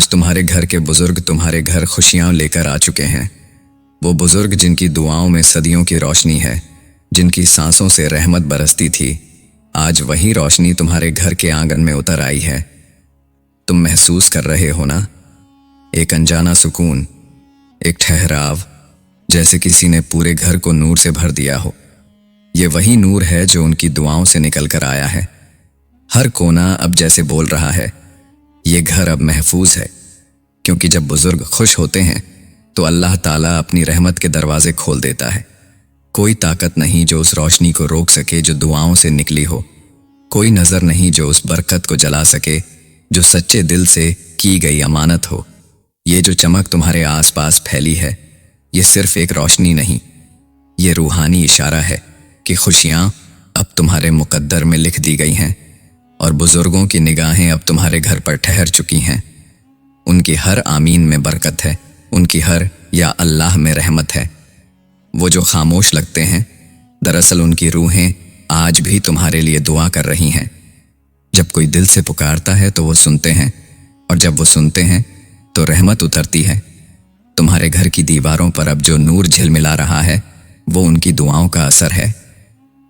آج تمہارے گھر کے بزرگ تمہارے گھر خوشیاں لے کر آ چکے ہیں۔ وہ بزرگ جن کی دعاؤں میں صدیوں کی روشنی ہے، جن کی سانسوں سے رحمت برستی تھی، آج وہی روشنی تمہارے گھر کے آنگن میں اتر آئی ہے۔ تم محسوس کر رہے ہو نا، ایک انجانا سکون، ایک ٹھہراو، جیسے کسی نے پورے گھر کو نور سے بھر دیا ہو۔ یہ وہی نور ہے جو ان کی دعاؤں سے نکل کر آیا ہے۔ ہر کونا اب جیسے بول رہا ہے، یہ گھر اب محفوظ ہے، کیونکہ جب بزرگ خوش ہوتے ہیں تو اللہ تعالیٰ اپنی رحمت کے دروازے کھول دیتا ہے۔ کوئی طاقت نہیں جو اس روشنی کو روک سکے جو دعاؤں سے نکلی ہو، کوئی نظر نہیں جو اس برکت کو جلا سکے جو سچے دل سے کی گئی امانت ہو۔ یہ جو چمک تمہارے آس پاس پھیلی ہے، یہ صرف ایک روشنی نہیں، یہ روحانی اشارہ ہے کہ خوشیاں اب تمہارے مقدر میں لکھ دی گئی ہیں، اور بزرگوں کی نگاہیں اب تمہارے گھر پر ٹھہر چکی ہیں۔ ان کی ہر آمین میں برکت ہے، ان کی ہر یا اللہ میں رحمت ہے۔ وہ جو خاموش لگتے ہیں، دراصل ان کی روحیں آج بھی تمہارے لیے دعا کر رہی ہیں۔ جب کوئی دل سے پکارتا ہے تو وہ سنتے ہیں، اور جب وہ سنتے ہیں تو رحمت اترتی ہے۔ تمہارے گھر کی دیواروں پر اب جو نور جھلملا رہا ہے، وہ ان کی دعاؤں کا اثر ہے۔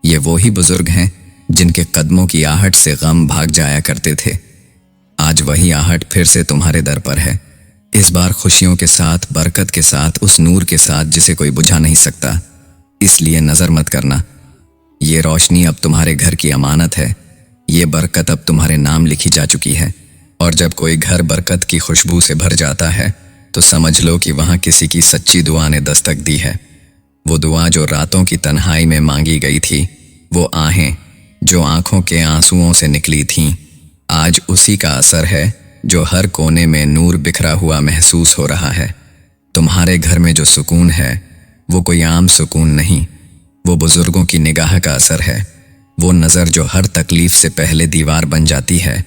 یہ وہی بزرگ ہیں جن کے قدموں کی آہٹ سے غم بھاگ جایا کرتے تھے۔ آج وہی آہٹ پھر سے تمہارے در پر ہے، اس بار خوشیوں کے ساتھ، برکت کے ساتھ، اس نور کے ساتھ جسے کوئی بجھا نہیں سکتا۔ اس لیے نظر مت کرنا، یہ روشنی اب تمہارے گھر کی امانت ہے، یہ برکت اب تمہارے نام لکھی جا چکی ہے۔ اور جب کوئی گھر برکت کی خوشبو سے بھر جاتا ہے تو سمجھ لو کہ وہاں کسی کی سچی دعا نے دستک دی ہے۔ وہ دعا جو راتوں کی تنہائی میں مانگی گئی تھی، وہ آہیں جو آنکھوں کے آنسوؤں سے نکلی تھیں، آج اسی کا اثر ہے جو ہر کونے میں نور بکھرا ہوا محسوس ہو رہا ہے۔ تمہارے گھر میں جو سکون ہے، وہ کوئی عام سکون نہیں، وہ بزرگوں کی نگاہ کا اثر ہے۔ وہ نظر جو ہر تکلیف سے پہلے دیوار بن جاتی ہے،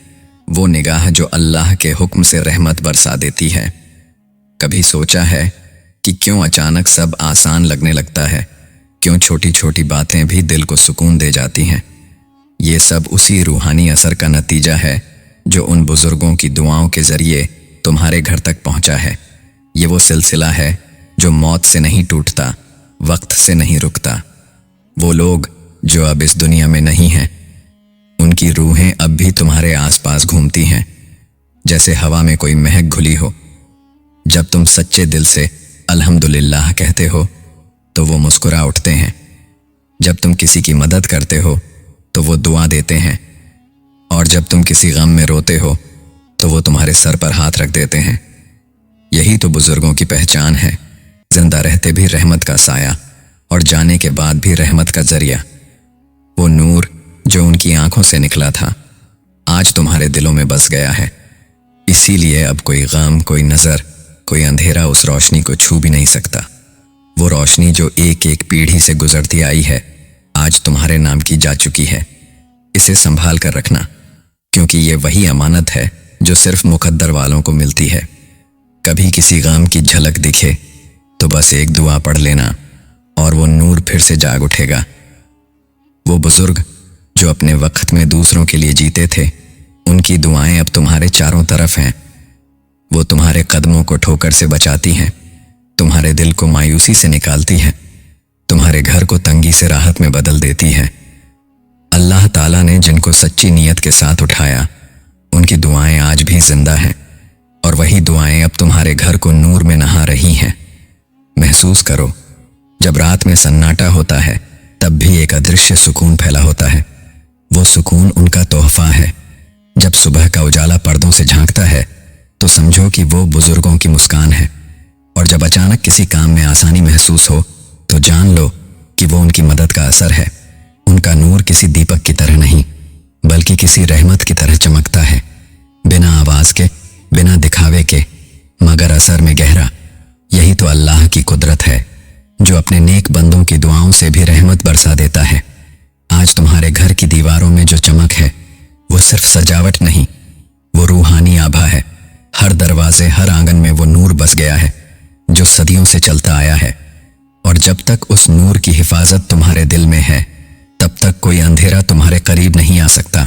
وہ نگاہ جو اللہ کے حکم سے رحمت برسا دیتی ہے۔ کبھی سوچا ہے کہ کیوں اچانک سب آسان لگنے لگتا ہے؟ کیوں چھوٹی چھوٹی باتیں بھی دل کو سکون دے جاتی ہیں؟ یہ سب اسی روحانی اثر کا نتیجہ ہے جو ان بزرگوں کی دعاؤں کے ذریعے تمہارے گھر تک پہنچا ہے۔ یہ وہ سلسلہ ہے جو موت سے نہیں ٹوٹتا، وقت سے نہیں رکتا۔ وہ لوگ جو اب اس دنیا میں نہیں ہیں، ان کی روحیں اب بھی تمہارے آس پاس گھومتی ہیں، جیسے ہوا میں کوئی مہک گھلی ہو۔ جب تم سچے دل سے الحمدللہ کہتے ہو تو وہ مسکرا اٹھتے ہیں۔ جب تم کسی کی مدد کرتے ہو تو وہ دعا دیتے ہیں، اور جب تم کسی غم میں روتے ہو تو وہ تمہارے سر پر ہاتھ رکھ دیتے ہیں۔ یہی تو بزرگوں کی پہچان ہے، زندہ رہتے بھی رحمت کا سایہ، اور جانے کے بعد بھی رحمت کا ذریعہ۔ وہ نور جو ان کی آنکھوں سے نکلا تھا، آج تمہارے دلوں میں بس گیا ہے۔ اسی لیے اب کوئی غم، کوئی نظر، کوئی اندھیرا اس روشنی کو چھو بھی نہیں سکتا۔ وہ روشنی جو ایک ایک پیڑھی سے گزرتی آئی ہے، آج تمہارے نام کی جا چکی ہے۔ اسے سنبھال کر رکھنا، کیونکہ یہ وہی امانت ہے جو صرف مقدر والوں کو ملتی ہے۔ کبھی کسی غم کی جھلک دکھے تو بس ایک دعا پڑھ لینا، اور وہ نور پھر سے جاگ اٹھے گا۔ وہ بزرگ جو اپنے وقت میں دوسروں کے لیے جیتے تھے، ان کی دعائیں اب تمہارے چاروں طرف ہیں۔ وہ تمہارے قدموں کو ٹھوکر سے بچاتی ہیں، تمہارے دل کو مایوسی سے نکالتی ہیں، تمہارے گھر کو تنگی سے راحت میں بدل دیتی ہیں۔ اللہ تعالیٰ نے جن کو سچی نیت کے ساتھ اٹھایا، ان کی دعائیں آج بھی زندہ ہیں، اور وہی دعائیں اب تمہارے گھر کو نور میں نہا رہی ہیں۔ محسوس کرو، جب رات میں سناٹا ہوتا ہے تب بھی ایک ادرشیہ سکون پھیلا ہوتا ہے۔ وہ سکون ان کا تحفہ ہے۔ جب صبح کا اجالا پردوں سے جھانکتا ہے تو سمجھو کہ وہ بزرگوں کی مسکان ہے، اور جب اچانک کسی کام میں آسانی محسوس ہو تو جان لو کہ وہ ان کی مدد کا اثر ہے۔ ان کا نور کسی دیپک کی طرح نہیں، بلکہ کسی رحمت کی طرح چمکتا ہے، بنا آواز کے، بنا دکھاوے کے، مگر اثر میں گہرا۔ یہی تو اللہ کی قدرت ہے جو اپنے نیک بندوں کی دعاؤں سے بھی رحمت برسا دیتا ہے۔ آج تمہارے گھر کی دیواروں میں جو چمک ہے، وہ صرف سجاوٹ نہیں، وہ روحانی آبھا ہے۔ ہر دروازے، ہر آنگن میں وہ نور بس گیا ہے جو صدیوں سے چلتا آیا ہے، اور جب تک اس نور کی حفاظت تمہارے دل میں ہے، تب تک کوئی اندھیرا تمہارے قریب نہیں آ سکتا۔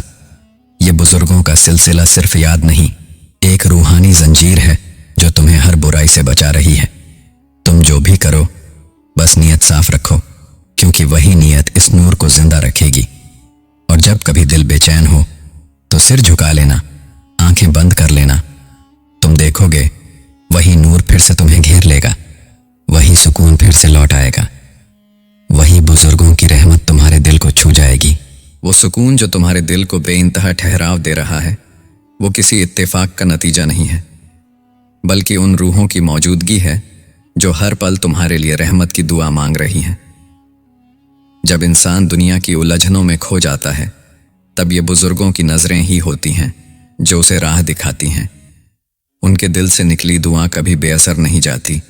یہ بزرگوں کا سلسلہ صرف یاد نہیں، एक रूहानी जंजीर है जो तुम्हें हर बुराई से बचा रही है। तुम जो भी करो बस नीयत साफ रखो, क्योंकि वही नीयत इस नूर को जिंदा रखेगी। और जब कभी दिल बेचैन हो तो सिर झुका लेना, आंखें बंद कर लेना। तुम देखोगे वही नूर फिर से तुम्हें घेर लेगा, वही सुकून फिर से लौट आएगा, वही बुजुर्गों की रहमत तुम्हारे दिल को छू जाएगी। वो सुकून जो तुम्हारे दिल को बेइंतहा ठहराव दे रहा है, वो किसी इत्तेफाक का नतीजा नहीं है, बल्कि उन रूहों की मौजूदगी है जो हर पल तुम्हारे लिए रहमत की दुआ मांग रही हैं। जब इंसान दुनिया की उलझनों में खो जाता है, तब ये बुजुर्गों की नजरें ही होती हैं जो उसे राह दिखाती हैं। उनके दिल से निकली दुआ कभी बेअसर नहीं जाती,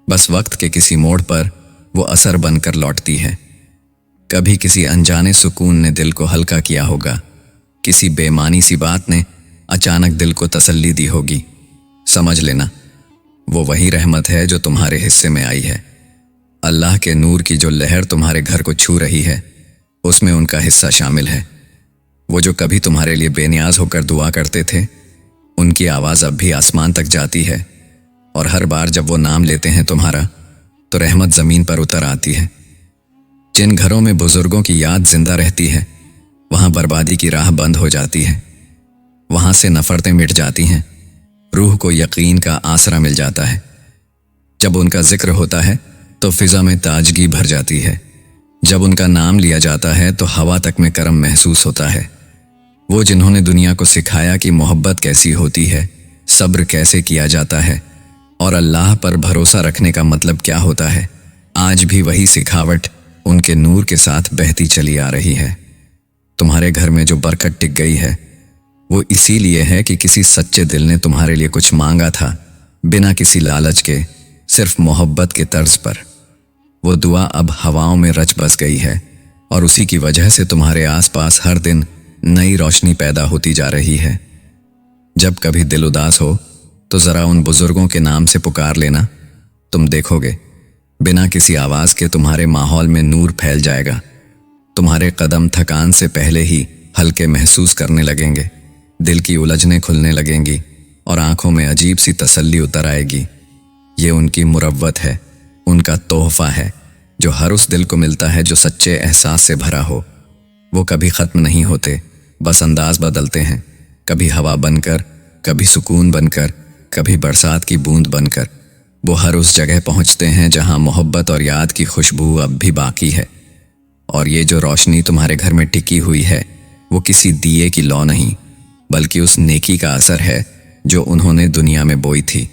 बस वक्त के किसी मोड़ पर वो असर बनकर लौटती है। कभी किसी अनजाने सुकून ने दिल को हल्का किया होगा, किसी बेमानी सी बात ने अचानक दिल को तसल्ली दी होगी। समझ लेना वो वही रहमत है जो तुम्हारे हिस्से में आई है। अल्लाह के नूर की जो लहर तुम्हारे घर को छू रही है, उसमें उनका हिस्सा शामिल है। वो जो कभी तुम्हारे लिए बेनियाज होकर दुआ करते थे, उनकी आवाज़ अब भी आसमान तक जाती है, और हर बार जब वो नाम लेते हैं तुम्हारा, तो रहमत ज़मीन पर उतर आती है। जिन घरों में बुजुर्गों की याद जिंदा रहती है, वहाँ बर्बादी की राह बंद हो जाती है, वहाँ से नफरतें मिट जाती हैं, रूह को यकीन का आसरा मिल जाता है। जब उनका जिक्र होता है तो फिजा में ताजगी भर जाती है, जब उनका नाम लिया जाता है तो हवा तक में करम महसूस होता है। वो जिन्होंने दुनिया को सिखाया कि मोहब्बत कैसी होती है, सब्र कैसे किया जाता है, और अल्लाह पर भरोसा रखने का मतलब क्या होता है, आज भी वही सिखावट उनके नूर के साथ बहती चली आ रही है। तुम्हारे घर में जो बरकत टिक गई है, वो इसीलिए है कि किसी सच्चे दिल ने तुम्हारे लिए कुछ मांगा था, बिना किसी लालच के, सिर्फ मोहब्बत के तर्ज पर। वो दुआ अब हवाओं में रच बस गई है, और उसी की वजह से तुम्हारे आसपास हर दिन नई रोशनी पैदा होती जा रही है। जब कभी दिल उदास हो तो ज़रा उन बुजुर्गों के नाम से पुकार लेना, तुम देखोगे बिना किसी आवाज़ के तुम्हारे माहौल में नूर फैल जाएगा। तुम्हारे कदम थकान से पहले ही हल्के महसूस करने लगेंगे, दिल की उलझनें खुलने लगेंगी, और आंखों में अजीब सी तसल्ली उतर आएगी। ये उनकी मुरव्वत है, उनका तोहफा है, जो हर उस दिल को मिलता है जो सच्चे एहसास से भरा हो। वो कभी ख़त्म नहीं होते, बस अंदाज बदलते हैं, कभी हवा बनकर, कभी सुकून बनकर, कभी बरसात की बूंद बनकर। वो हर उस जगह पहुंचते हैं जहां मोहब्बत और याद की खुशबू अब भी बाकी है। और ये जो रोशनी तुम्हारे घर में टिकी हुई है, वो किसी दिए की लौ नहीं, बल्कि उस नेकी का असर है जो उन्होंने दुनिया में बोई थी।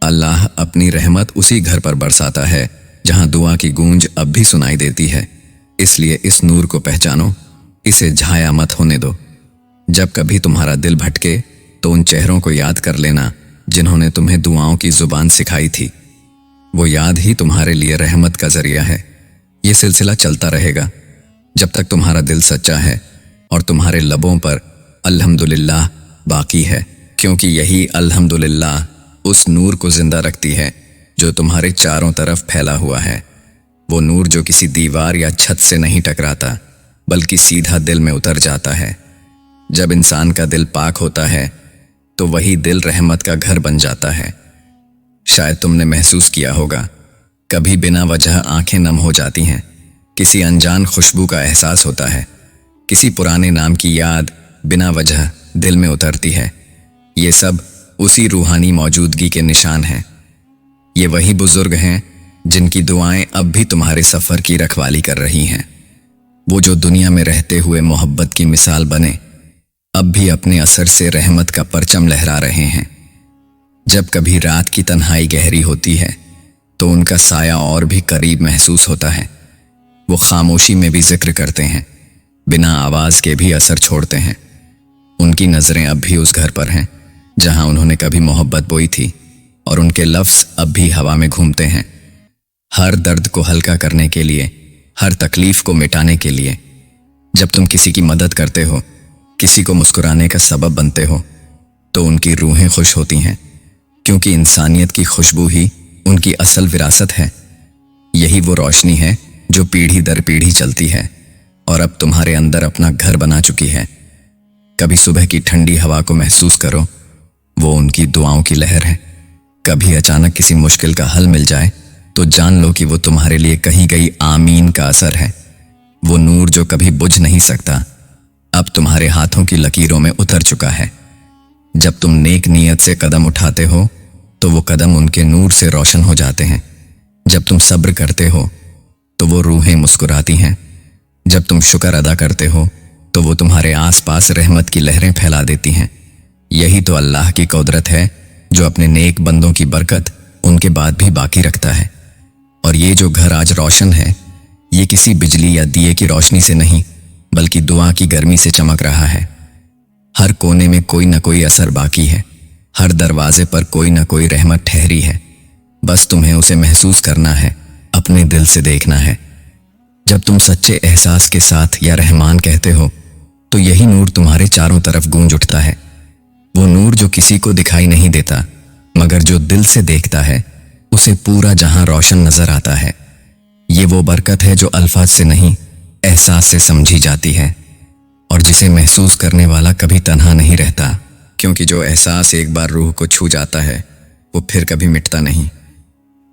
अल्लाह अपनी रहमत उसी घर पर बरसाता है जहां दुआ की गूंज अब भी सुनाई देती है। इसलिए इस नूर को पहचानो, इसे झाया मत होने दो। जब कभी तुम्हारा दिल भटके तो उन चेहरों को याद कर लेना जिन्होंने तुम्हें दुआओं की जुबान सिखाई थी। वो याद ही तुम्हारे लिए रहमत का जरिया है। ये सिलसिला चलता रहेगा जब तक तुम्हारा दिल सच्चा है और तुम्हारे लबों पर अल्हम्दुलिल्लाह बाकी है, क्योंकि यही अल्हम्दुलिल्लाह उस नूर को जिंदा रखती है जो तुम्हारे चारों तरफ फैला हुआ है। वो नूर जो किसी दीवार या छत से नहीं टकराता, बल्कि सीधा दिल में उतर जाता है। जब इंसान का दिल पाक होता है तो वही दिल रहमत का घर बन जाता है। शायद तुमने महसूस किया होगा, कभी बिना वजह आंखें नम हो जाती हैं, किसी अनजान खुशबू का एहसास होता है, किसी पुराने नाम की याद बिना वजह दिल में उतरती है। ये सब उसी रूहानी मौजूदगी के निशान हैं। ये वही बुजुर्ग हैं जिनकी दुआएं अब भी तुम्हारे सफ़र की रखवाली कर रही हैं। वो जो दुनिया में रहते हुए मोहब्बत की मिसाल बने, अब भी अपने असर से रहमत का परचम लहरा रहे हैं। जब कभी रात की तन्हाई गहरी होती है तो उनका साया और भी करीब महसूस होता है। वो खामोशी में भी जिक्र करते हैं, बिना आवाज़ के भी असर छोड़ते हैं। उनकी नज़रें अब भी उस घर पर हैं जहां उन्होंने कभी मोहब्बत बोई थी, और उनके लफ्ज़ अब भी हवा में घूमते हैं, हर दर्द को हल्का करने के लिए, हर तकलीफ को मिटाने के लिए। जब तुम किसी की मदद करते हो, किसी को मुस्कुराने का सबब बनते हो, तो उनकी रूहें खुश होती हैं, क्योंकि इंसानियत की खुशबू ही उनकी असल विरासत है। यही वो रोशनी है जो पीढ़ी दर पीढ़ी चलती है और अब तुम्हारे अंदर अपना घर बना चुकी है। कभी सुबह की ठंडी हवा को महसूस करो, वो उनकी दुआओं की लहर है। कभी अचानक किसी मुश्किल का हल मिल जाए तो जान लो कि वो तुम्हारे लिए कही गई आमीन का असर है। वो नूर जो कभी बुझ नहीं सकता अब तुम्हारे हाथों की लकीरों में उतर चुका है। जब तुम नेक नीयत से कदम उठाते हो तो वो कदम उनके नूर से रोशन हो जाते हैं। जब तुम सब्र करते हो तो वो रूहें मुस्कुराती हैं। जब तुम शुक्र अदा करते हो तो वो तुम्हारे आसपास रहमत की लहरें फैला देती हैं। यही तो अल्लाह की कुदरत है जो अपने नेक बंदों की बरकत उनके बाद भी बाकी रखता है। और ये जो घर आज रोशन है ये किसी बिजली या दिए की रोशनी से नहीं बल्कि दुआ की गर्मी से चमक रहा है। हर कोने में कोई न कोई असर बाकी है, हर दरवाजे पर कोई न कोई रहमत ठहरी है। बस तुम्हें उसे महसूस करना है, अपने दिल से देखना है। जब तुम सच्चे एहसास के साथ या रहमान कहते हो तो यही नूर तुम्हारे चारों तरफ गूंज उठता है। वो नूर जो किसी को दिखाई नहीं देता मगर जो दिल से देखता है उसे पूरा जहां रोशन नजर आता है। ये वो बरकत है जो अल्फाज से नहीं एहसास से समझी जाती है और जिसे महसूस करने वाला कभी तन्हा नहीं रहता, क्योंकि जो एहसास एक बार रूह को छू जाता है वो फिर कभी मिटता नहीं।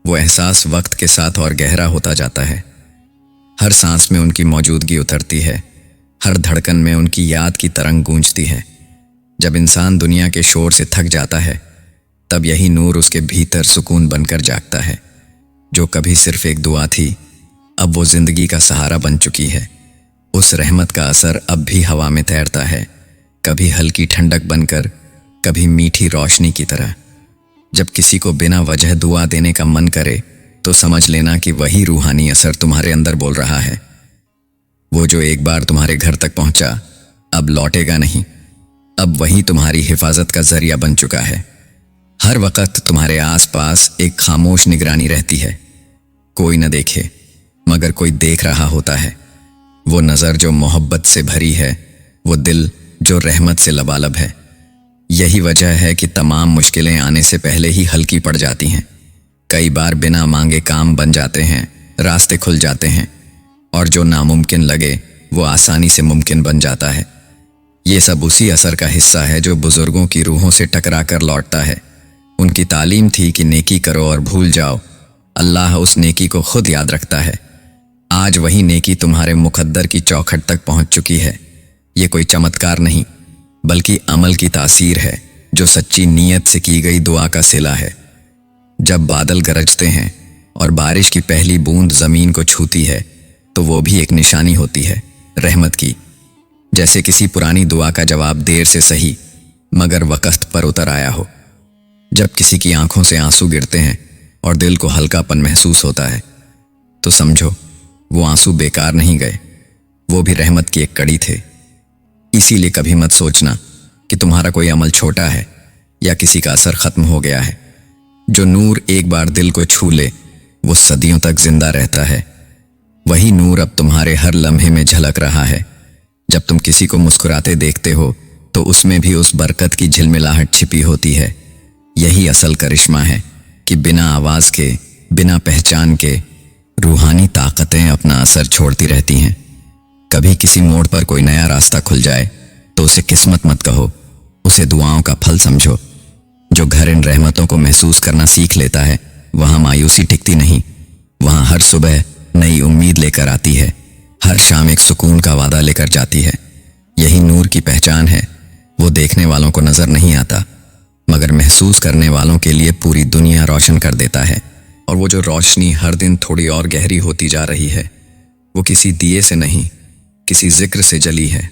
वो एहसास वक्त के साथ और गहरा होता जाता है। हर सांस में उनकी मौजूदगी उतरती है, हर धड़कन में उनकी याद की तरंग गूंजती है। जब इंसान दुनिया के शोर से थक जाता है तब यही नूर उसके भीतर सुकून बनकर जागता है। जो कभी सिर्फ एक दुआ थी अब वो जिंदगी का सहारा बन चुकी है। उस रहमत का असर अब भी हवा में तैरता है, कभी हल्की ठंडक बनकर, कभी मीठी रोशनी की तरह। जब किसी को बिना वजह दुआ देने का मन करे तो समझ लेना कि वही रूहानी असर तुम्हारे अंदर बोल रहा है। वो जो एक बार तुम्हारे घर तक पहुंचा अब लौटेगा नहीं, अब वही तुम्हारी हिफाजत का जरिया बन चुका है। हर वक्त तुम्हारे आसपास एक खामोश निगरानी रहती है। कोई न देखे मगर कोई देख रहा होता है। वो नज़र जो मोहब्बत से भरी है, वो दिल जो रहमत से लबालब है। यही वजह है कि तमाम मुश्किलें आने से पहले ही हल्की पड़ जाती हैं। कई बार बिना मांगे काम बन जाते हैं, रास्ते खुल जाते हैं और जो नामुमकिन लगे वो आसानी से मुमकिन बन जाता है। ये सब उसी असर का हिस्सा है जो बुजुर्गों की रूहों से टकरा कर लौटता है। उनकी तालीम थी कि नेकी करो और भूल जाओ, अल्लाह उस नेकी को खुद याद रखता है। आज वही नेकी तुम्हारे मुकद्दर की चौखट तक पहुंच चुकी है। ये कोई चमत्कार नहीं बल्कि अमल की तासीर है जो सच्ची नीयत से की गई दुआ का सिला है। जब बादल गरजते हैं और बारिश की पहली बूंद जमीन को छूती है तो वो भी एक निशानी होती है रहमत की। जैसे किसी पुरानी दुआ का जवाब देर से सही मगर वक्त पर उतर आया हो। जब किसी की आंखों से आंसू गिरते हैं और दिल को हल्कापन महसूस होता है तो समझो वो आंसू बेकार नहीं गए, वो भी रहमत की एक कड़ी थे। इसीलिए कभी मत सोचना कि तुम्हारा कोई अमल छोटा है या किसी का असर खत्म हो गया है। जो नूर एक बार दिल को छू ले वो सदियों तक जिंदा रहता है। वही नूर अब तुम्हारे हर लम्हे में झलक रहा है। जब तुम किसी को मुस्कुराते देखते हो तो उसमें भी उस बरकत की झिलमिलाहट छिपी होती है। यही असल करिश्मा है कि बिना आवाज के, बिना पहचान के रूहानी ताकतें अपना असर छोड़ती रहती हैं। कभी किसी मोड़ पर कोई नया रास्ता खुल जाए तो उसे किस्मत मत कहो, उसे दुआओं का फल समझो। जो घर इन रहमतों को महसूस करना सीख लेता है वहां मायूसी टिकती नहीं, वहां हर सुबह नई उम्मीद लेकर आती है, हर शाम एक सुकून का वादा लेकर जाती है। यही नूर की पहचान है। वो देखने वालों को नजर नहीं आता मगर महसूस करने वालों के लिए पूरी दुनिया रोशन कर देता है। और वो जो रोशनी हर दिन थोड़ी और गहरी होती जा रही है वो किसी दिए से नहीं किसी जिक्र से जली है।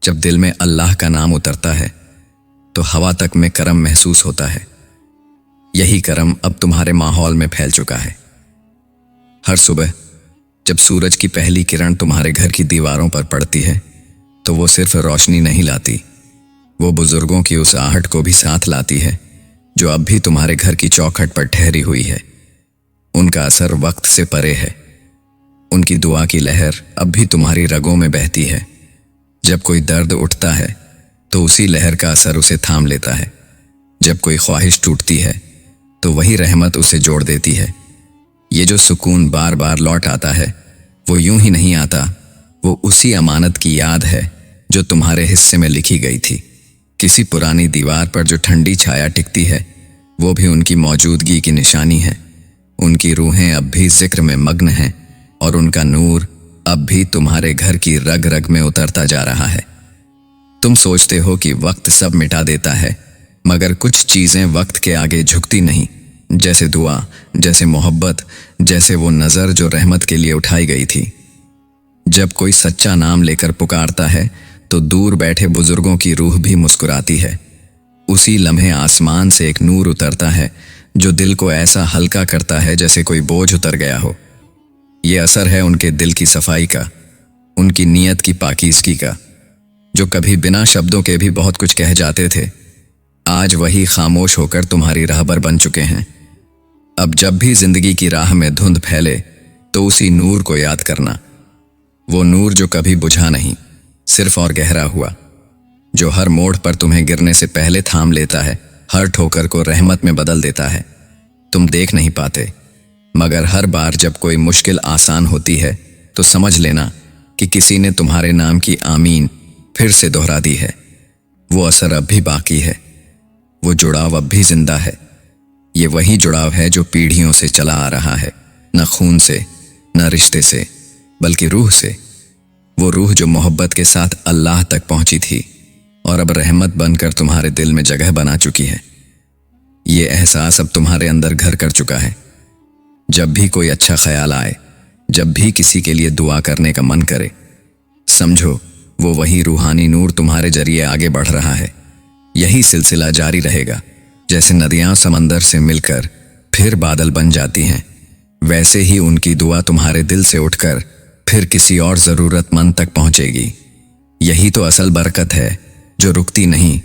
जब दिल में अल्लाह का नाम उतरता है तो हवा तक में करम महसूस होता है। यही करम अब तुम्हारे माहौल में फैल चुका है। हर सुबह जब सूरज की पहली किरण तुम्हारे घर की दीवारों पर पड़ती है तो वो सिर्फ रोशनी नहीं लाती, वो बुजुर्गों की उस आहट को भी साथ लाती है जो अब भी तुम्हारे घर की चौखट पर ठहरी हुई है। उनका असर वक्त से परे है। उनकी दुआ की लहर अब भी तुम्हारी रगों में बहती है। जब कोई दर्द उठता है तो उसी लहर का असर उसे थाम लेता है। जब कोई ख्वाहिश टूटती है तो वही रहमत उसे जोड़ देती है। ये जो सुकून बार बार लौट आता है वो यूं ही नहीं आता, वो उसी अमानत की याद है जो तुम्हारे हिस्से में लिखी गई थी। किसी पुरानी दीवार पर जो ठंडी छाया टिकती है, वो भी उनकी मौजूदगी की निशानी है। उनकी रूहें अब भी जिक्र में मग्न हैं और उनका नूर अब भी तुम्हारे घर की रग रग में उतरता जा रहा है। तुम सोचते हो कि वक्त सब मिटा देता है, मगर कुछ चीजें वक्त के आगे झुकती नहीं, जैसे दुआ, जैसे मोहब्बत, जैसे वो नजर जो रहमत के लिए उठाई गई थी। जब कोई सच्चा नाम लेकर पुकारता है तो दूर बैठे बुजुर्गों की रूह भी मुस्कुराती है। उसी लम्हे आसमान से एक नूर उतरता है जो दिल को ऐसा हल्का करता है जैसे कोई बोझ उतर गया हो। ये असर है उनके दिल की सफाई का, उनकी नीयत की पाकीज़गी का। जो कभी बिना शब्दों के भी बहुत कुछ कह जाते थे, आज वही खामोश होकर तुम्हारी राहबर बन चुके हैं। अब जब भी जिंदगी की राह में धुंध फैले तो उसी नूर को याद करना, वो नूर जो कभी बुझा नहीं, सिर्फ और गहरा हुआ, जो हर मोड़ पर तुम्हें गिरने से पहले थाम लेता है, हर ठोकर को रहमत में बदल देता है। तुम देख नहीं पाते, मगर हर बार जब कोई मुश्किल आसान होती है तो समझ लेना कि किसी ने तुम्हारे नाम की आमीन फिर से दोहरा दी है। वो असर अब भी बाकी है, वो जुड़ाव अब भी जिंदा है। ये वही जुड़ाव है जो पीढ़ियों से चला आ रहा है, न खून से, न रिश्ते से, बल्कि रूह से। वो रूह जो मोहब्बत के साथ अल्लाह तक पहुंची थी और अब रहमत बनकर तुम्हारे दिल में जगह बना चुकी है। ये एहसास अब तुम्हारे अंदर घर कर चुका है। जब भी कोई अच्छा ख्याल आए, जब भी किसी के लिए दुआ करने का मन करे, समझो वो वही रूहानी नूर तुम्हारे जरिए आगे बढ़ रहा है। यही सिलसिला जारी रहेगा। जैसे नदियां समंदर से मिलकर फिर बादल बन जाती हैं, वैसे ही उनकी दुआ तुम्हारे दिल से उठकर फिर किसी और ज़रूरतमंद तक पहुंचेगी। यही तो असल बरकत है जो रुकती नहीं,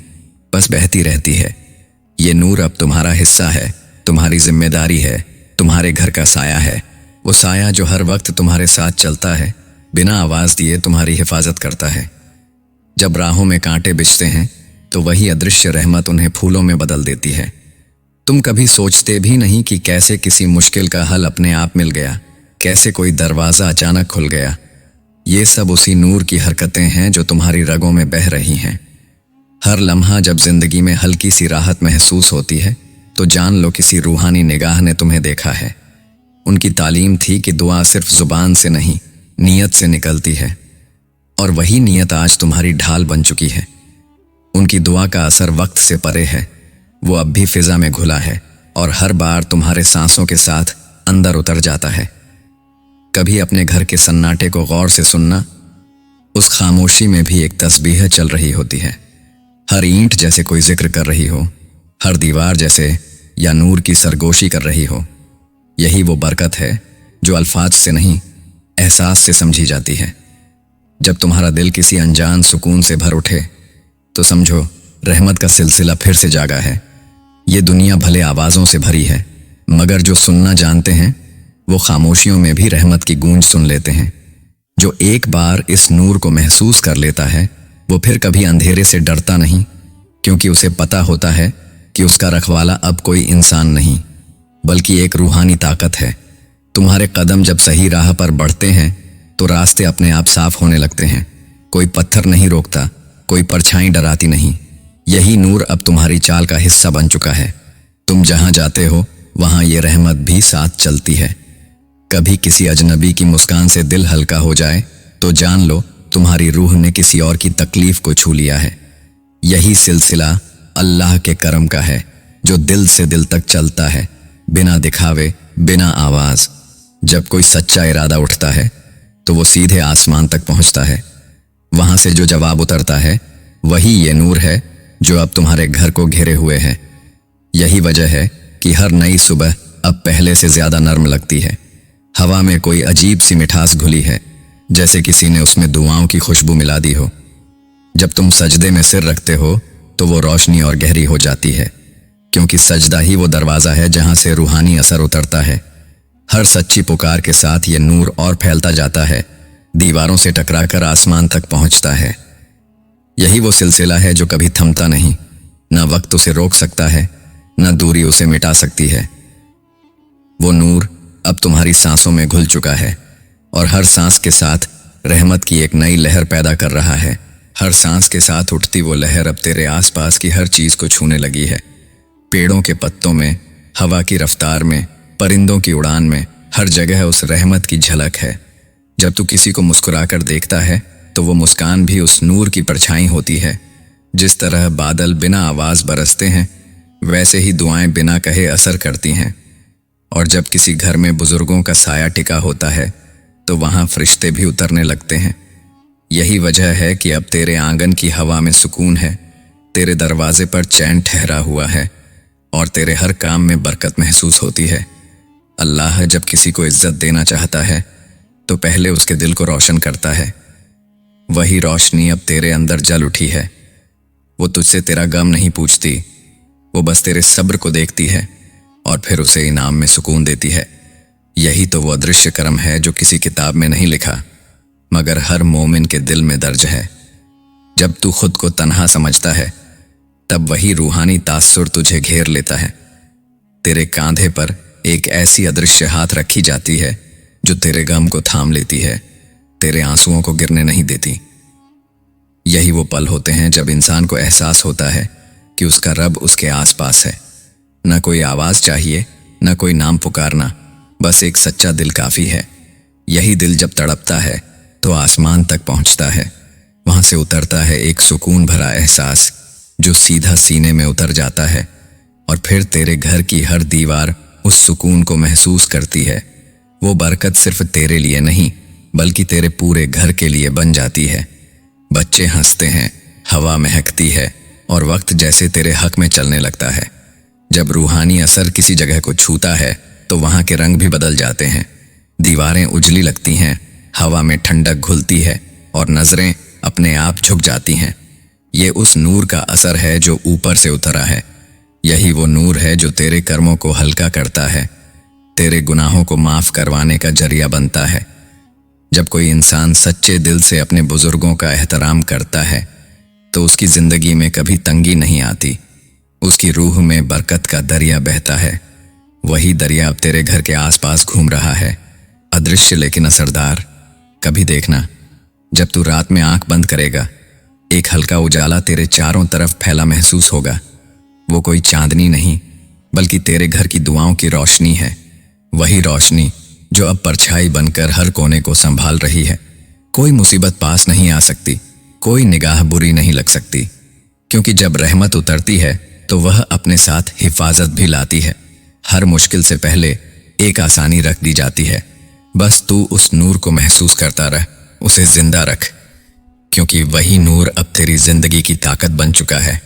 बस बहती रहती है। ये नूर अब तुम्हारा हिस्सा है, तुम्हारी जिम्मेदारी है, तुम्हारे घर का साया है। वो साया जो हर वक्त तुम्हारे साथ चलता है, बिना आवाज़ दिए तुम्हारी हिफाजत करता है। जब राहों में कांटे बिछते हैं तो वही अदृश्य रहमत उन्हें फूलों में बदल देती है। तुम कभी सोचते भी नहीं कि कैसे किसी मुश्किल का हल अपने आप मिल गया, कैसे कोई दरवाज़ा अचानक खुल गया। ये सब उसी नूर की हरकतें हैं जो तुम्हारी रगों में बह रही हैं। हर लम्हा जब जिंदगी में हल्की सी राहत महसूस होती है तो जान लो किसी रूहानी निगाह ने तुम्हें देखा है। उनकी तालीम थी कि दुआ सिर्फ जुबान से नहीं, नीयत से निकलती है, और वही नीयत आज तुम्हारी ढाल बन चुकी है। उनकी दुआ का असर वक्त से परे है, वो अब भी फिजा में घुला है और हर बार तुम्हारे सांसों के साथ अंदर उतर जाता है। कभी अपने घर के सन्नाटे को गौर से सुनना, उस खामोशी में भी एक तस्बीह चल रही होती है। हर ईंट जैसे कोई जिक्र कर रही हो, हर दीवार जैसे या नूर की सरगोशी कर रही हो। यही वो बरकत है जो अल्फाज से नहीं, एहसास से समझी जाती है। जब तुम्हारा दिल किसी अनजान सुकून से भर उठे तो समझो रहमत का सिलसिला फिर से जागा है। ये दुनिया भले आवाज़ों से भरी है, मगर जो सुनना जानते हैं वो खामोशियों में भी रहमत की गूंज सुन लेते हैं। जो एक बार इस नूर को महसूस कर लेता है वो फिर कभी अंधेरे से डरता नहीं, क्योंकि उसे पता होता है कि उसका रखवाला अब कोई इंसान नहीं बल्कि एक रूहानी ताकत है। तुम्हारे कदम जब सही राह पर बढ़ते हैं तो रास्ते अपने आप साफ होने लगते हैं। कोई पत्थर नहीं रोकता, कोई परछाई डराती नहीं। यही नूर अब तुम्हारी चाल का हिस्सा बन चुका है। तुम जहां जाते हो वहां ये रहमत भी साथ चलती है। कभी किसी अजनबी की मुस्कान से दिल हल्का हो जाए तो जान लो तुम्हारी रूह ने किसी और की तकलीफ को छू लिया है। यही सिलसिला अल्लाह के करम का है जो दिल से दिल तक चलता है, बिना दिखावे, बिना आवाज। जब कोई सच्चा इरादा उठता है तो वो सीधे आसमान तक पहुंचता है। वहां से जो जवाब उतरता है वही ये नूर है जो अब तुम्हारे घर को घेरे हुए है। यही वजह है कि हर नई सुबह अब पहले से ज्यादा नर्म लगती है। हवा में कोई अजीब सी मिठास घुली है, जैसे किसी ने उसमें दुआओं की खुशबू मिला दी हो। जब तुम सजदे में सिर रखते हो तो वो रोशनी और गहरी हो जाती है, क्योंकि सजदा ही वो दरवाज़ा है जहां से रूहानी असर उतरता है। हर सच्ची पुकार के साथ ये नूर और फैलता जाता है, दीवारों से टकराकर आसमान तक पहुंचता है। यही वो सिलसिला है जो कभी थमता नहीं, न वक्त उसे रोक सकता है, न दूरी उसे मिटा सकती है। वो नूर अब तुम्हारी सांसों में घुल चुका है और हर सांस के साथ रहमत की एक नई लहर पैदा कर रहा है। हर सांस के साथ उठती वो लहर अब तेरे आसपास की हर चीज को छूने लगी है। पेड़ों के पत्तों में, हवा की रफ्तार में, परिंदों की उड़ान में, हर जगह उस रहमत की झलक है। जब तू किसी को मुस्कुराकर देखता है तो वो मुस्कान भी उस नूर की परछाई होती है। जिस तरह बादल बिना आवाज बरसते हैं, वैसे ही दुआएं बिना कहे असर करती हैं। और जब किसी घर में बुजुर्गों का साया टिका होता है तो वहां फरिश्ते भी उतरने लगते हैं। यही वजह है कि अब तेरे आंगन की हवा में सुकून है, तेरे दरवाजे पर चैन ठहरा हुआ है और तेरे हर काम में बरकत महसूस होती है। अल्लाह जब किसी को इज्जत देना चाहता है तो पहले उसके दिल को रोशन करता है। वही रोशनी अब तेरे अंदर जल उठी है। वो तुझसे तेरा गम नहीं पूछती, वो बस तेरे सब्र को देखती है और फिर उसे इनाम में सुकून देती है। यही तो वो अदृश्य करम है जो किसी किताब में नहीं लिखा, मगर हर मोमिन के दिल में दर्ज है। जब तू खुद को तन्हा समझता है तब वही रूहानी तासुर तुझे घेर लेता है। तेरे कांधे पर एक ऐसी अदृश्य हाथ रखी जाती है जो तेरे गम को थाम लेती है, तेरे आंसुओं को गिरने नहीं देती। यही वो पल होते हैं जब इंसान को एहसास होता है कि उसका रब उसके आसपास है। न कोई आवाज चाहिए, न कोई नाम पुकारना, बस एक सच्चा दिल काफी है। यही दिल जब तड़पता है तो आसमान तक पहुंचता है। वहां से उतरता है एक सुकून भरा एहसास जो सीधा सीने में उतर जाता है और फिर तेरे घर की हर दीवार उस सुकून को महसूस करती है। वो बरकत सिर्फ तेरे लिए नहीं बल्कि तेरे पूरे घर के लिए बन जाती है। बच्चे हंसते हैं, हवा महकती है और वक्त जैसे तेरे हक में चलने लगता है। जब रूहानी असर किसी जगह को छूता है तो वहां के रंग भी बदल जाते हैं। दीवारें उजली लगती हैं, हवा में ठंडक घुलती है और नजरें अपने आप झुक जाती हैं। ये उस नूर का असर है जो ऊपर से उतरा है। यही वो नूर है जो तेरे कर्मों को हल्का करता है, तेरे गुनाहों को माफ करवाने का जरिया बनता है। जब कोई इंसान सच्चे दिल से अपने बुजुर्गों का एहतराम करता है तो उसकी जिंदगी में कभी तंगी नहीं आती, उसकी रूह में बरकत का दरिया बहता है। वही दरिया अब तेरे घर के आसपास घूम रहा है, अदृश्य लेकिन असरदार। कभी देखना, जब तू रात में आंख बंद करेगा, एक हल्का उजाला तेरे चारों तरफ फैला महसूस होगा। वो कोई चांदनी नहीं बल्कि तेरे घर की दुआओं की रोशनी है। वही रोशनी जो अब परछाई बनकर हर कोने को संभाल रही है। कोई मुसीबत पास नहीं आ सकती, कोई निगाह बुरी नहीं लग सकती, क्योंकि जब रहमत उतरती है तो वह अपने साथ हिफाजत भी लाती है। हर मुश्किल से पहले एक आसानी रख दी जाती है। बस तू उस नूर को महसूस करता रह, उसे जिंदा रख, क्योंकि वही नूर अब तेरी जिंदगी की ताकत बन चुका है।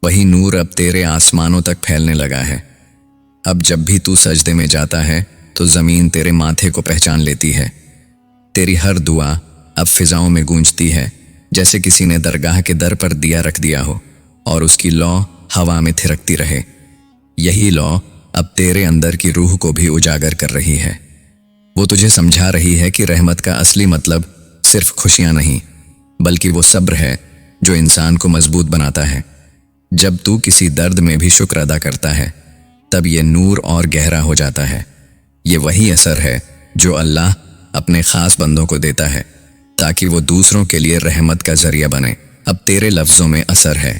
वही नूर अब तेरे आसमानों तक फैलने लगा है। अब जब भी तू सजदे में जाता है तो जमीन तेरे माथे को पहचान लेती है। तेरी हर दुआ अब फिजाओं में गूंजती है, जैसे किसी ने दरगाह के दर पर दिया रख दिया हो और उसकी लौ हवा में थिरकती रहे। यही लौ अब तेरे अंदर की रूह को भी उजागर कर रही है। वो तुझे समझा रही है कि रहमत का असली मतलब सिर्फ खुशियां नहीं बल्कि वो सब्र है जो इंसान को मजबूत बनाता है। जब तू किसी दर्द में भी शुक्र अदा करता है तब ये नूर और गहरा हो जाता है। ये वही असर है जो अल्लाह अपने खास बंदों को देता है ताकि वो दूसरों के लिए रहमत का जरिया बने। अब तेरे लफ्जों में असर है,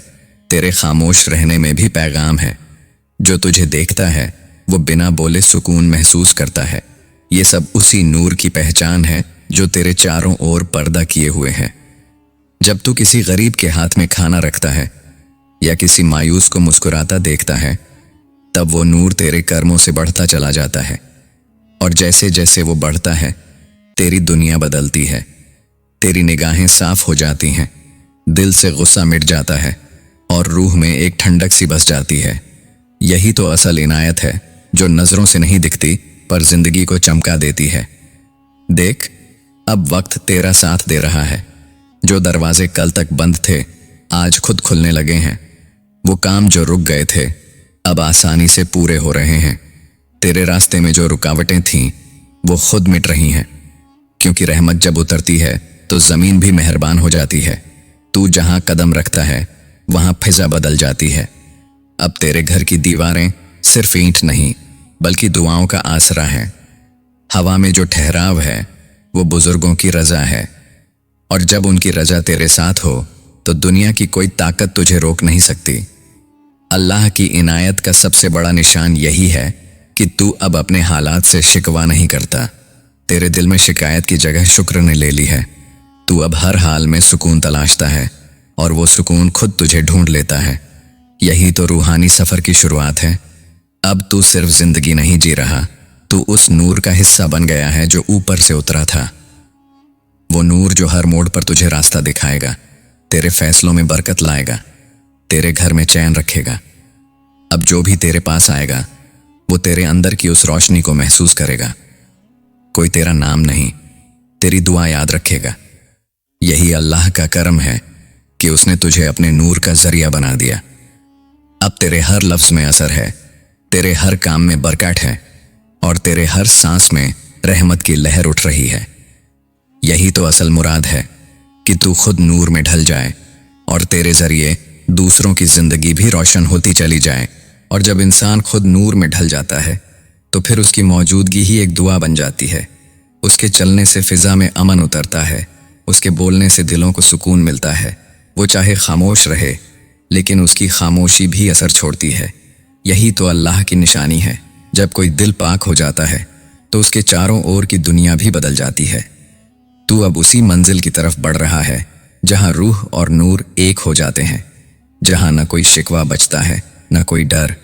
तेरे खामोश रहने में भी पैगाम है। जो तुझे देखता है वो बिना बोले सुकून महसूस करता है। ये सब उसी नूर की पहचान है जो तेरे चारों ओर पर्दा किए हुए है। जब तू किसी गरीब के हाथ में खाना रखता है या किसी मायूस को मुस्कुराता देखता है तब वो नूर तेरे कर्मों से बढ़ता चला जाता है। और जैसे जैसे वो बढ़ता है तेरी दुनिया बदलती है, तेरी निगाहें साफ हो जाती हैं, दिल से गुस्सा मिट जाता है और रूह में एक ठंडक सी बस जाती है। यही तो असल इनायत है जो नजरों से नहीं दिखती पर जिंदगी को चमका देती है। देख, अब वक्त तेरा साथ दे रहा है। जो दरवाजे कल तक बंद थे आज खुद खुलने लगे हैं। वो काम जो रुक गए थे अब आसानी से पूरे हो रहे हैं। तेरे रास्ते में जो रुकावटें थीं वो खुद मिट रही हैं, क्योंकि रहमत जब उतरती है तो जमीन भी मेहरबान हो जाती है। तू जहां कदम रखता है वहां फिजा बदल जाती है। अब तेरे घर की दीवारें सिर्फ ईंट नहीं बल्कि दुआओं का आसरा है। हवा में जो ठहराव है वो बुजुर्गों की रजा है, और जब उनकी रजा तेरे साथ हो तो दुनिया की कोई ताकत तुझे रोक नहीं सकती। अल्लाह की इनायत का सबसे बड़ा निशान यही है कि तू अब अपने हालात से शिकवा नहीं करता। तेरे दिल में शिकायत की जगह शुक्र ने ले ली है। तू अब हर हाल में सुकून तलाशता है और वो सुकून खुद तुझे ढूंढ लेता है। यही तो रूहानी सफर की शुरुआत है। अब तू सिर्फ जिंदगी नहीं जी रहा, तू उस नूर का हिस्सा बन गया है जो ऊपर से उतरा था। वो नूर जो हर मोड़ पर तुझे रास्ता दिखाएगा, तेरे फैसलों में बरकत लाएगा, तेरे घर में चैन रखेगा। अब जो भी तेरे पास आएगा वो तेरे अंदर की उस रोशनी को महसूस करेगा। कोई तेरा नाम नहीं, तेरी दुआ याद रखेगा। यही अल्लाह का करम है कि उसने तुझे अपने नूर का जरिया बना दिया। अब तेरे हर लफ्ज में असर है, तेरे हर काम में बरकत है और तेरे हर सांस में रहमत की लहर उठ रही है। यही तो असल मुराद है कि तू खुद नूर में ढल जाए और तेरे जरिए दूसरों की जिंदगी भी रोशन होती चली जाए। और जब इंसान खुद नूर में ढल जाता है तो फिर उसकी मौजूदगी ही एक दुआ बन जाती है। उसके चलने से फिजा में अमन उतरता है, उसके बोलने से दिलों को सुकून मिलता है। वो चाहे खामोश रहे लेकिन उसकी खामोशी भी असर छोड़ती है। यही तो अल्लाह की निशानी है। जब कोई दिल पाक हो जाता है तो उसके चारों ओर की दुनिया भी बदल जाती है। तू अब उसी मंजिल की तरफ बढ़ रहा है जहां रूह और नूर एक हो जाते हैं, जहां न कोई शिकवा बचता है न कोई डर,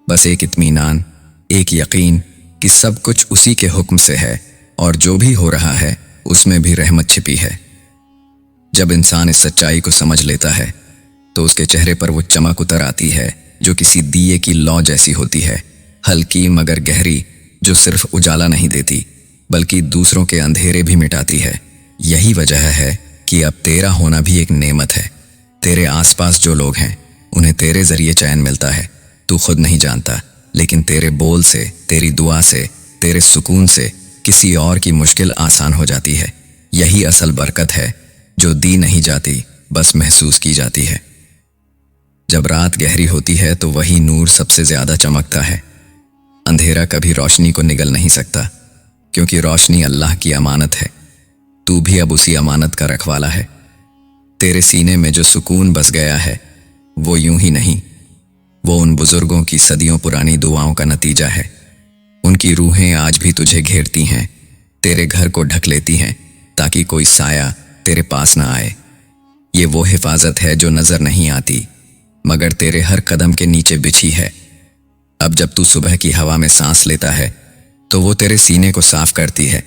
बस एक इत्मीनान, एक यकीन कि सब कुछ उसी के हुक्म से है और जो भी हो रहा है उसमें भी रहमत छिपी है। जब इंसान इस सच्चाई को समझ लेता है तो उसके चेहरे पर वो चमक उतर आती है जो किसी दिए की लौ जैसी होती है, हल्की मगर गहरी, जो सिर्फ उजाला नहीं देती बल्कि दूसरों के अंधेरे भी मिटाती है। यही वजह है कि अब तेरा होना भी एक नेमत है। तेरे आसपास जो लोग हैं उन्हें तेरे जरिए चैन मिलता है। तू खुद नहीं जानता लेकिन तेरे बोल से, तेरी दुआ से, तेरे सुकून से किसी और की मुश्किल आसान हो जाती है। यही असल बरकत है जो दी नहीं जाती, बस महसूस की जाती है। जब रात गहरी होती है तो वही नूर सबसे ज्यादा चमकता है। अंधेरा कभी रोशनी को निगल नहीं सकता क्योंकि रोशनी अल्लाह की अमानत है। तू भी अब उसी अमानत का रखवाला है। तेरे सीने में जो सुकून बस गया है वो यूं ही नहीं, वो उन बुजुर्गों की सदियों पुरानी दुआओं का नतीजा है। उनकी रूहें आज भी तुझे घेरती हैं, तेरे घर को ढक लेती हैं ताकि कोई साया तेरे पास ना आए। ये वो हिफाजत है जो नजर नहीं आती मगर तेरे हर कदम के नीचे बिछी है। अब जब तू सुबह की हवा में सांस लेता है तो वो तेरे सीने को साफ करती है,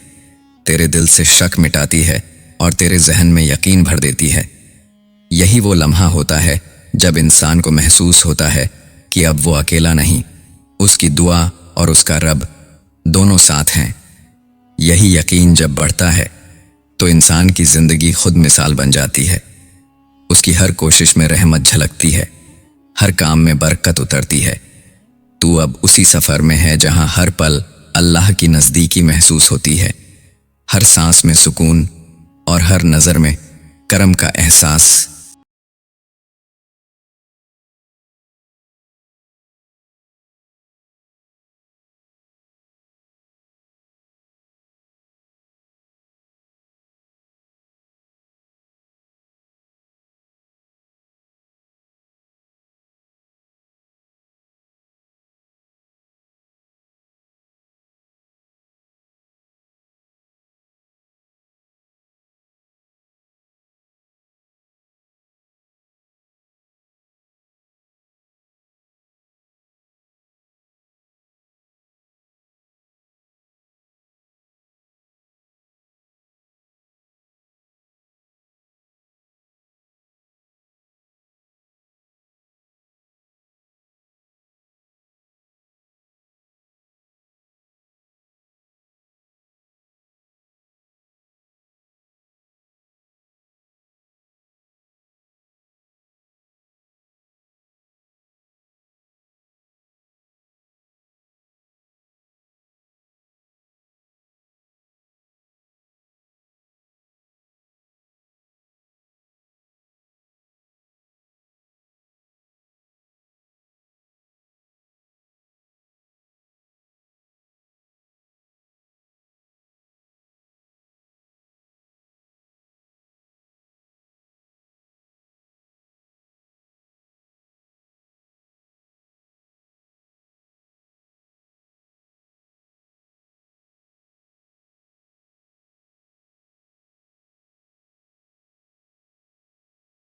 तेरे दिल से शक मिटाती है और तेरे जहन में यकीन भर देती है। यही वो लम्हा होता है जब इंसान को महसूस होता है कि अब वो अकेला नहीं, उसकी दुआ और उसका रब दोनों साथ हैं। यही यकीन जब बढ़ता है तो इंसान की जिंदगी खुद मिसाल बन जाती है। उसकी हर कोशिश में रहमत झलकती है, हर काम में बरकत उतरती है। तू अब उसी सफर में है जहां हर पल अल्लाह की नजदीकी महसूस होती है, हर सांस में सुकून और हर नजर में करम का एहसास।